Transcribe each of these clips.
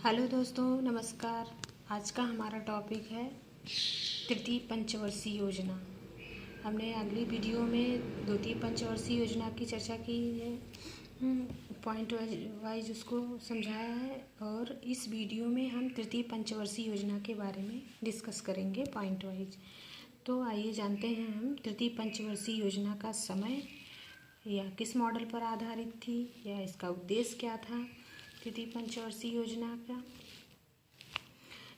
Hello दोस्तों, नमस्कार। आज का हमारा टॉपिक है तृतीय पंचवर्षीय योजना। हमने अगली वीडियो में द्वितीय पंचवर्षीय योजना की चर्चा की है, पॉइंट वाइज उसको समझाया है, और इस वीडियो में हम तृतीय पंचवर्षीय योजना के बारे में डिस्कस करेंगे पॉइंट वाइज। तो आइए जानते हैं हम तृतीय पंचवर्षीय योजना का समय, या किस मॉडल पर आधारित थी, या इसका उद्देश्य क्या था, तृतीय पंचवर्षीय योजना का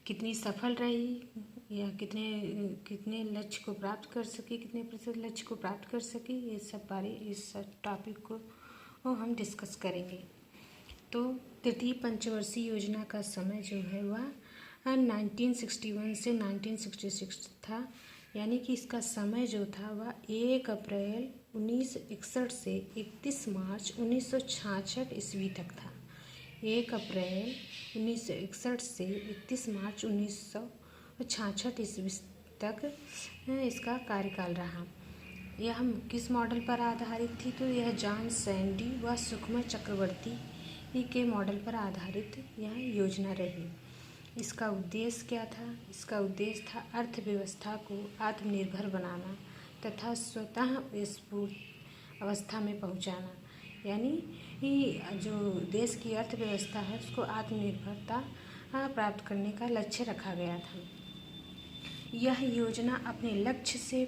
कितनी सफल रही, या कितने लक्ष्य को प्राप्त कर सकी, कितने प्रतिशत लक्ष्य को प्राप्त कर सकी, ये सब बारे इस टॉपिक को हम डिस्कस करेंगे। तो तृतीय पंचवर्षीय योजना का समय जो है वह 1961 से 1966 था, यानी कि इसका समय जो था वह 1 अप्रैल 1961 से 31 मार्च 1966 ईस्वी तक था। 1 अप्रैल 1961 से 31 मार्च 1966 ईस्वी तक इसका कार्यकाल रहा। यह किस मॉडल पर आधारित थी? तो यह जॉन सैंडी व सुखमय चक्रवर्ती के मॉडल पर आधारित यह योजना रही। इसका उद्देश्य क्या था? इसका उद्देश्य था अर्थव्यवस्था को आत्मनिर्भर बनाना तथा स्वतः स्फूर्त अवस्था में पहुंचाना, यानी जो देश की अर्थव्यवस्था है उसको आत्मनिर्भरता प्राप्त करने का लक्ष्य रखा गया था। यह योजना अपने लक्ष्य से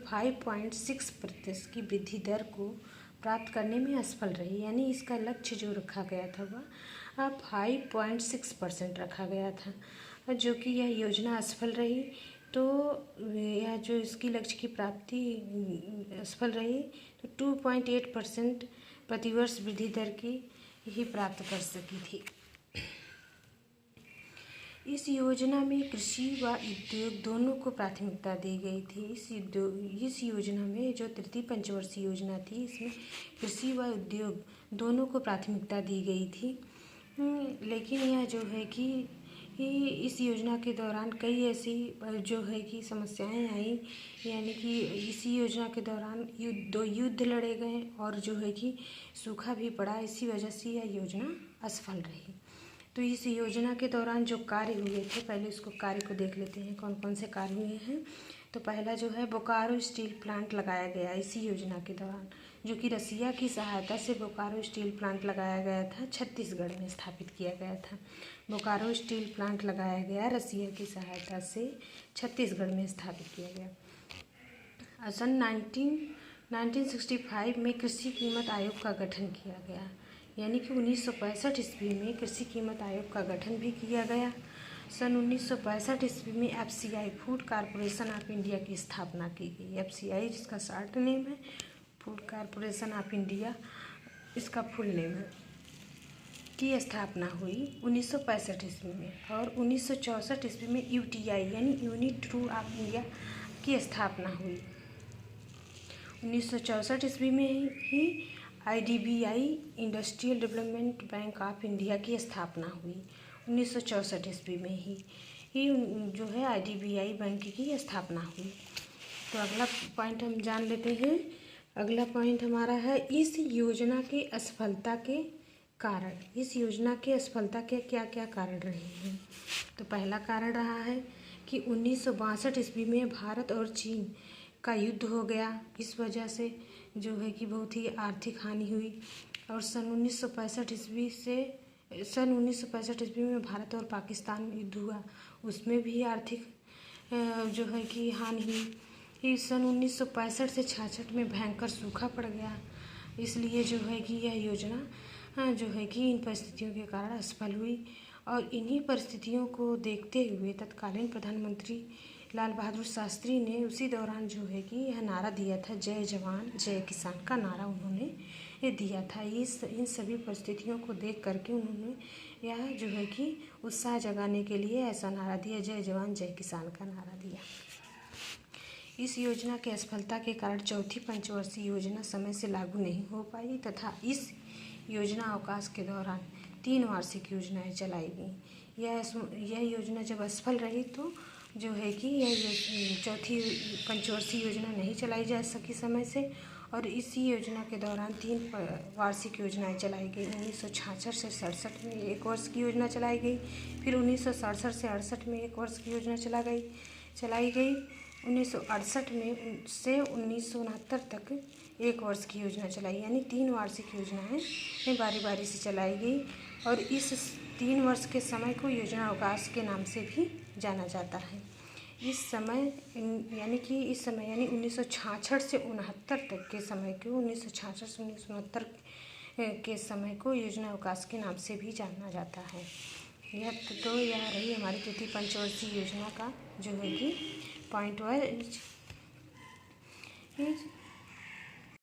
5.6% की वृद्धि दर को प्राप्त करने में असफल रही, यानी इसका लक्ष्य जो रखा गया था वह 5.6% रखा गया था, और जो कि यह योजना असफल रही। तो यह जो इसकी लक्ष्य की प्राप्ति असफल रही तो 2.8% प्रतिवर्ष वृद्धि दर की ही प्राप्त कर सकी थी। इस योजना में कृषि व उद्योग दोनों को प्राथमिकता दी गई थी। इस योजना में जो तृतीय पंचवर्षीय योजना थी, इसमें कृषि व उद्योग दोनों को प्राथमिकता दी गई थी। लेकिन यह जो है कि इस योजना के दौरान कई ऐसी जो है कि समस्याएं आई, यानी कि इसी योजना के दौरान दो युद्ध लड़े गए और जो है कि सूखा भी पड़ा। इसी वजह से यह योजना असफल रही। तो इस योजना के दौरान जो कार्य हुए थे, पहले उसको कार्य को देख लेते हैं कौन कौन से कार्य हुए हैं। तो पहला जो है बोकारो स्टील प्लांट लगाया गया इसी योजना के दौरान, जो कि रसिया की सहायता से बोकारो स्टील प्लांट लगाया गया था, छत्तीसगढ़ में स्थापित किया गया था। बोकारो स्टील प्लांट लगाया गया रसिया की सहायता से छत्तीसगढ़ में स्थापित किया गया। सन 1965 में कृषि कीमत आयोग का गठन किया गया, यानी कि 1965 ईस्वी में कृषि कीमत आयोग का गठन भी किया गया। सन 1965 ईस्वी में FCI food corporation of India की स्थापना की गई। FCI जिसका शॉर्ट नेम है फूड कॉरपोरेशन ऑफ इंडिया, इसका फुल नेम है, की स्थापना हुई 1965 ईस्वी में। और 1964 ईस्वी में UTI यानी यूनिट ट्रू ऑफ इंडिया की स्थापना हुई। 1964 ईस्वी में ही IDBI industrial development bank of India की स्थापना हुई। 1964 ईस्वी में ही जो है IDBI बैंक की स्थापना हुई। तो अगला पॉइंट हम जान लेते हैं। अगला पॉइंट हमारा है इस योजना के असफलता के कारण। इस योजना के असफलता के क्या क्या कारण रहे हैं? तो पहला कारण रहा है कि 1962 ईस्वी में भारत और चीन का युद्ध हो गया। इस वजह से जो है कि बहुत ही आर्थिक हानि हुई। और सन 1965 ईस्वी में भारत और पाकिस्तान युद्ध हुआ, उसमें भी आर्थिक जो है कि हानि हुई। सन 1965 से 66 में भयंकर सूखा पड़ गया, इसलिए जो है कि यह योजना जो है कि इन परिस्थितियों के कारण असफल हुई। और इन्हीं परिस्थितियों को देखते हुए तत्कालीन प्रधानमंत्री लाल बहादुर शास्त्री ने उसी दौरान जो है कि यह नारा दिया था, जय जवान जय किसान का नारा उन्होंने दिया था। इन सभी परिस्थितियों को देख करके उन्होंने यह जो है कि उत्साह जगाने के लिए ऐसा नारा दिया, जय जवान जय किसान का नारा दिया। इस योजना के असफलता के कारण चौथी पंचवर्षीय योजना समय से लागू नहीं हो पाई तथा इस योजना अवकाश के दौरान 3 वार्षिक योजनाएं चलाई गई। यह योजना जब असफल रही तो जो है कि यह चौथी पंचवर्षीय योजना नहीं चलाई जा सकी समय से, और इसी योजना के दौरान 3 वार्षिक योजनाएं चलाई गई। 1966 से 67 में 1 वर्ष की योजना चलाई गई, फिर 1967 से 68 में 1 वर्ष की योजना चलाई गई 1968 में से 1969 तक 1 वर्ष की योजना चलाई, यानी 3 वार्षिक योजनाएं बारी बारी से चलाई गई। और इस 3 वर्ष के समय को योजना अवकाश के नाम से भी जाना जाता है। इस समय यानी 1966 से 69 तक के समय को 1966 से 1969 के समय को योजना अवकाश के नाम से भी जाना जाता है। यह रही हमारी तृतीय पंचवर्षीय योजना का जो है कि पॉइंट वाइज